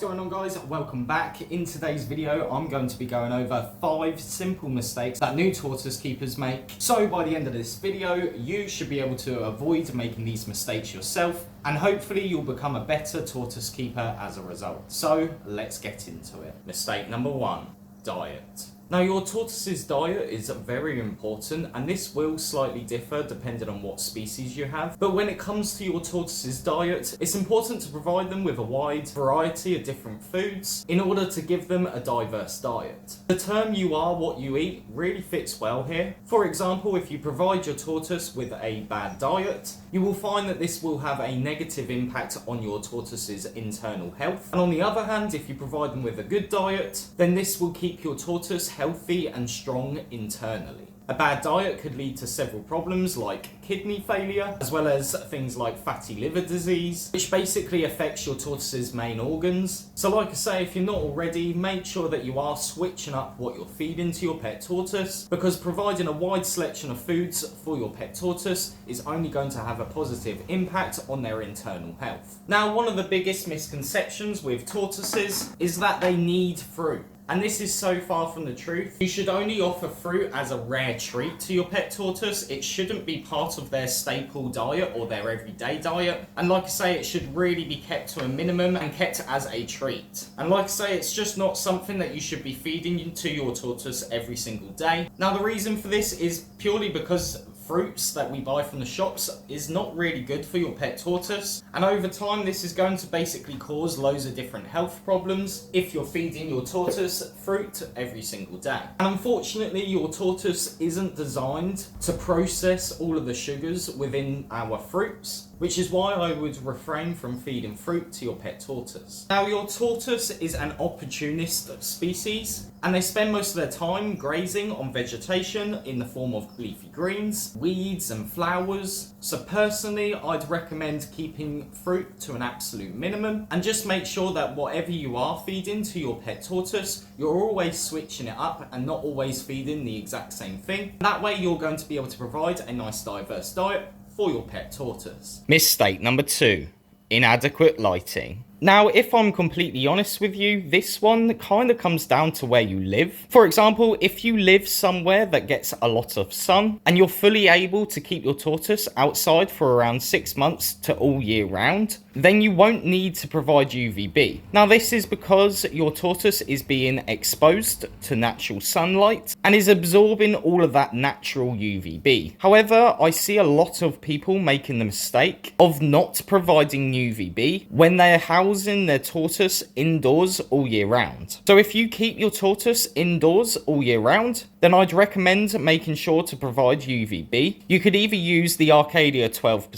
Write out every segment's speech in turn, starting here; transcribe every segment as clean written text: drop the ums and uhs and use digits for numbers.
going on, guys? Welcome back. In today's video I'm going to be going over 5 simple mistakes that new tortoise keepers make. So by the end of this video you should be able to avoid making these mistakes yourself, and hopefully you'll become a better tortoise keeper as a result. So let's get into it. Mistake number 1, diet. Now, your tortoise's diet is very important, and this will slightly differ depending on what species you have. But when it comes to your tortoise's diet, it's important to provide them with a wide variety of different foods in order to give them a diverse diet. The term "you are what you eat" really fits well here. For example, if you provide your tortoise with a bad diet, you will find that this will have a negative impact on your tortoise's internal health. And on the other hand, if you provide them with a good diet, then this will keep your tortoise healthy and strong internally. A bad diet could lead to several problems like kidney failure, as well as things like fatty liver disease, which basically affects your tortoise's main organs. So like I say, if you're not already, make sure that you are switching up what you're feeding to your pet tortoise, because providing a wide selection of foods for your pet tortoise is only going to have a positive impact on their internal health. Now, one of the biggest misconceptions with tortoises is that they need fruit. And this is so far from the truth. You should only offer fruit as a rare treat to your pet tortoise. It shouldn't be part of their staple diet or their everyday diet. And like I say, it should really be kept to a minimum and kept as a treat. And like I say, it's just not something that you should be feeding to your tortoise every single day. Now, the reason for this is purely because fruits that we buy from the shops is not really good for your pet tortoise, and over time this is going to basically cause loads of different health problems if you're feeding your tortoise fruit every single day. And unfortunately, your tortoise isn't designed to process all of the sugars within our fruits, which is why I would refrain from feeding fruit to your pet tortoise. Now, your tortoise is an opportunist species, and they spend most of their time grazing on vegetation in the form of leafy greens, weeds and flowers. So personally, I'd recommend keeping fruit to an absolute minimum, and just make sure that whatever you are feeding to your pet tortoise, you're always switching it up and not always feeding the exact same thing. That way you're going to be able to provide a nice diverse diet for your pet tortoise. Mistake number 2, inadequate lighting. Now, if I'm completely honest with you, this one kind of comes down to where you live. For example, if you live somewhere that gets a lot of sun and you're fully able to keep your tortoise outside for around 6 months to all year round, then you won't need to provide UVB. Now, this is because your tortoise is being exposed to natural sunlight and is absorbing all of that natural UVB. However, I see a lot of people making the mistake of not providing UVB when they're housing their tortoise indoors all year round. So if you keep your tortoise indoors all year round, then I'd recommend making sure to provide UVB. You could either use the Arcadia 12%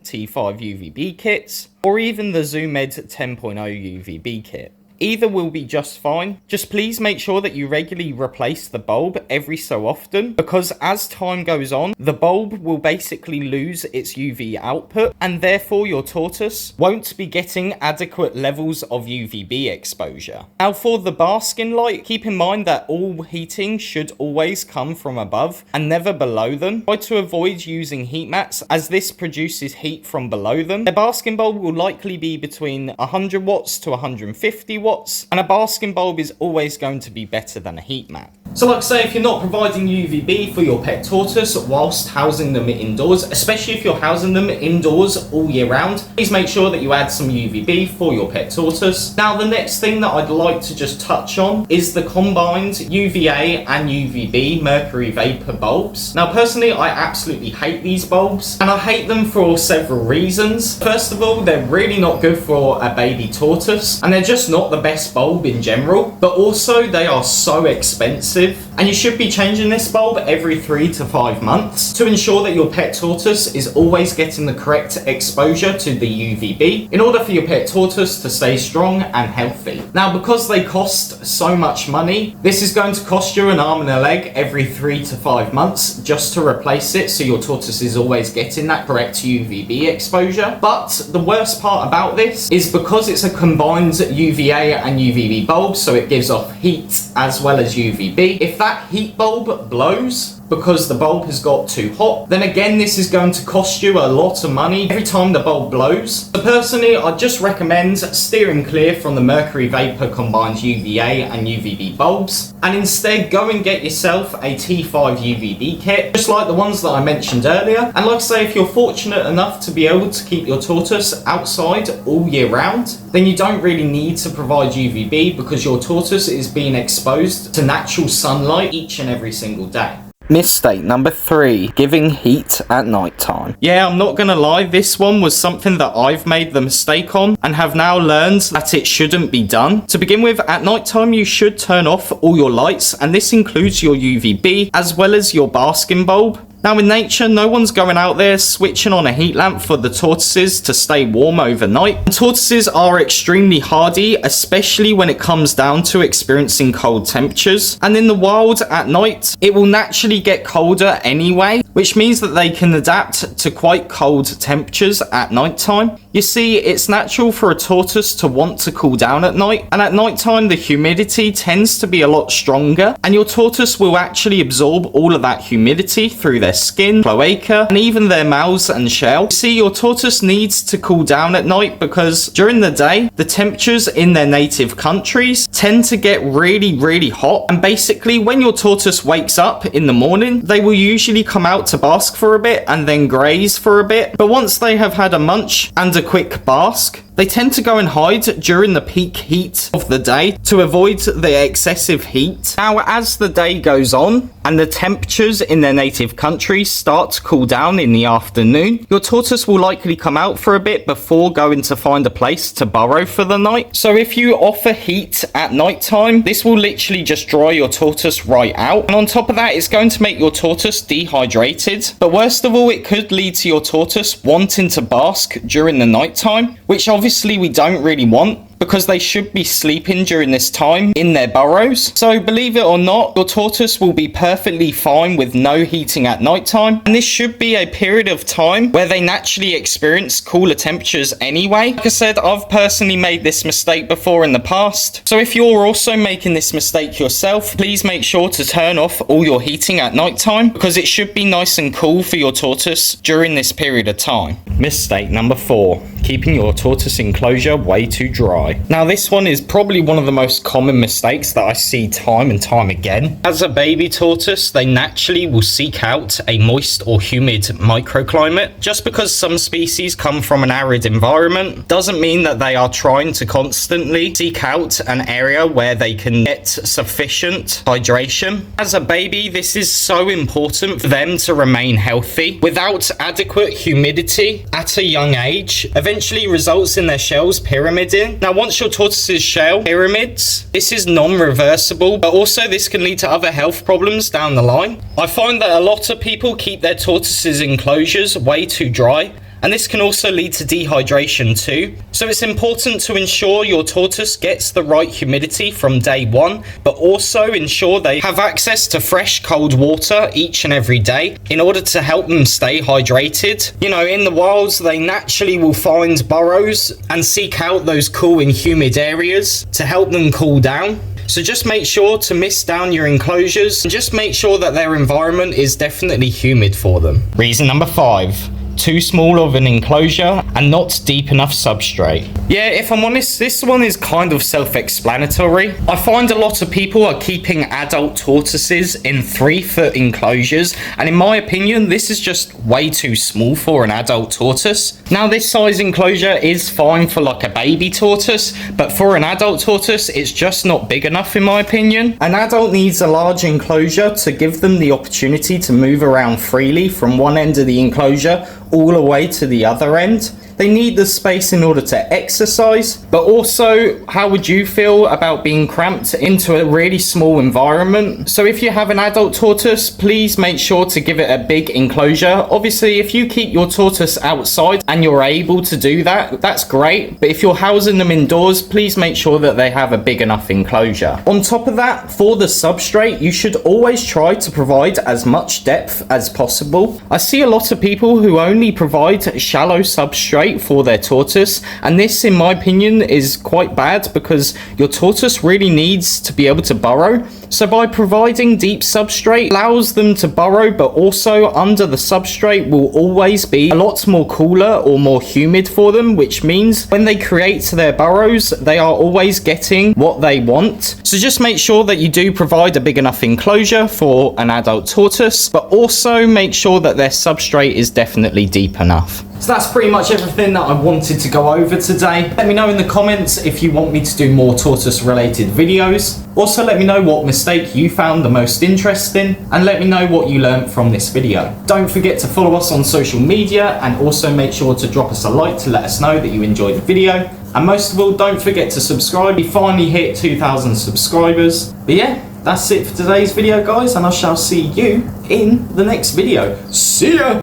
T5 UVB kits, or even the Zoom Ed 10.0 UVB kit. Either will be just fine. Just please make sure that you regularly replace the bulb every so often, because as time goes on, the bulb will basically lose its UV output, and therefore your tortoise won't be getting adequate levels of UVB exposure. Now, for the basking light, keep in mind that all heating should always come from above and never below them. Try to avoid using heat mats, as this produces heat from below them. A basking bulb will likely be between 100 watts to 150 watts. And a basking bulb is always going to be better than a heat mat. So like I say, if you're not providing UVB for your pet tortoise whilst housing them indoors, especially if you're housing them indoors all year round, please make sure that you add some UVB for your pet tortoise. Now, the next thing that I'd like to just touch on is the combined UVA and UVB mercury vapor bulbs. Now, personally, I absolutely hate these bulbs, and I hate them for several reasons. First of all, they're really not good for a baby tortoise, and they're just not the best bulb in general, but also they are so expensive, and you should be changing this bulb every 3 to 5 months to ensure that your pet tortoise is always getting the correct exposure to the UVB in order for your pet tortoise to stay strong and healthy. Now, because they cost so much money, this is going to cost you an arm and a leg every 3 to 5 months just to replace it, so your tortoise is always getting that correct UVB exposure. But the worst part about this is because it's a combined UVA and UVB bulb, so it gives off heat as well as UVB. If that heat bulb blows, because the bulb has got too hot, then again this is going to cost you a lot of money every time the bulb blows. So personally, I just recommend steering clear from the mercury vapor combined UVA and UVB bulbs, and instead go and get yourself a T5 UVB kit, just like the ones that I mentioned earlier. And like I say, if you're fortunate enough to be able to keep your tortoise outside all year round, then you don't really need to provide UVB because your tortoise is being exposed to natural sunlight each and every single day. Mistake number 3, giving heat at night time. Yeah, I'm not gonna lie, this one was something that I've made the mistake on and have now learned that it shouldn't be done. To begin with, at night time you should turn off all your lights, and this includes your UVB as well as your basking bulb. Now in nature, no one's going out there switching on a heat lamp for the tortoises to stay warm overnight. And tortoises are extremely hardy, especially when it comes down to experiencing cold temperatures. And in the wild at night, it will naturally get colder anyway, which means that they can adapt to quite cold temperatures at night time. You see, it's natural for a tortoise to want to cool down at night, and at night time the humidity tends to be a lot stronger, and your tortoise will actually absorb all of that humidity through their skin, cloaca, and even their mouths and shell. You see, your tortoise needs to cool down at night because during the day, the temperatures in their native countries tend to get really hot, and basically when your tortoise wakes up in the morning, they will usually come out to bask for a bit and then graze for a bit. But once they have had a munch and a quick bask, they tend to go and hide during the peak heat of the day to avoid the excessive heat. Now, as the day goes on and the temperatures in their native countries start to cool down in the afternoon, your tortoise will likely come out for a bit before going to find a place to burrow for the night. So if you offer heat at night time, this will literally just dry your tortoise right out. And on top of that, it's going to make your tortoise dehydrated. But worst of all, it could lead to your tortoise wanting to bask during the night time, which obviously we don't really want, because they should be sleeping during this time in their burrows. So believe it or not, your tortoise will be perfectly fine with no heating at night time, and this should be a period of time where they naturally experience cooler temperatures anyway. Like I said, I've personally made this mistake before in the past, so if you're also making this mistake yourself, please make sure to turn off all your heating at night time, because it should be nice and cool for your tortoise during this period of time. Mistake number 4, keeping your tortoise enclosure way too dry. Now this one is probably one of the most common mistakes that I see time and time again. As a baby tortoise, they naturally will seek out a moist or humid microclimate. Just because some species come from an arid environment doesn't mean that they are trying to constantly seek out an area where they can get sufficient hydration. As a baby, this is so important for them to remain healthy. Without adequate humidity at a young age, eventually results in their shells pyramiding. Now once your tortoise's shell pyramids, this is non-reversible, but also this can lead to other health problems down the line. I find that a lot of people keep their tortoises' enclosures way too dry, and this can also lead to dehydration too. So it's important to ensure your tortoise gets the right humidity from day one, but also ensure they have access to fresh cold water each and every day in order to help them stay hydrated. You know, in the wilds, they naturally will find burrows and seek out those cool and humid areas to help them cool down. So just make sure to mist down your enclosures and just make sure that their environment is definitely humid for them. Reason number 5, too small of an enclosure and not deep enough substrate. Yeah, if I'm honest, this one is kind of self-explanatory. I find a lot of people are keeping adult tortoises in 3-foot enclosures, and in my opinion, this is just way too small for an adult tortoise. Now, this size enclosure is fine for like a baby tortoise, but for an adult tortoise, it's just not big enough in my opinion. An adult needs a large enclosure to give them the opportunity to move around freely from one end of the enclosure all the way to the other end. They need the space in order to exercise, but also, how would you feel about being cramped into a really small environment? So if you have an adult tortoise, please make sure to give it a big enclosure. Obviously, if you keep your tortoise outside and you're able to do that, that's great. But if you're housing them indoors, please make sure that they have a big enough enclosure. On top of that, for the substrate, you should always try to provide as much depth as possible. I see a lot of people who only provide shallow substrate substrate for their tortoise, and this in my opinion is quite bad because your tortoise really needs to be able to burrow. So by providing deep substrate allows them to burrow, but also under the substrate will always be a lot more cooler or more humid for them, which means when they create their burrows, they are always getting what they want. So just make sure that you do provide a big enough enclosure for an adult tortoise, but also make sure that their substrate is definitely deep enough. So that's pretty much everything that I wanted to go over today. Let me know in the comments if you want me to do more tortoise related videos. Also let me know what mistake you found the most interesting, and let me know what you learned from this video. Don't forget to follow us on social media, and also make sure to drop us a like to let us know that you enjoyed the video. And most of all, don't forget to subscribe. We finally hit 2,000 subscribers. But yeah, that's it for today's video, guys, and I shall see you in the next video. See ya!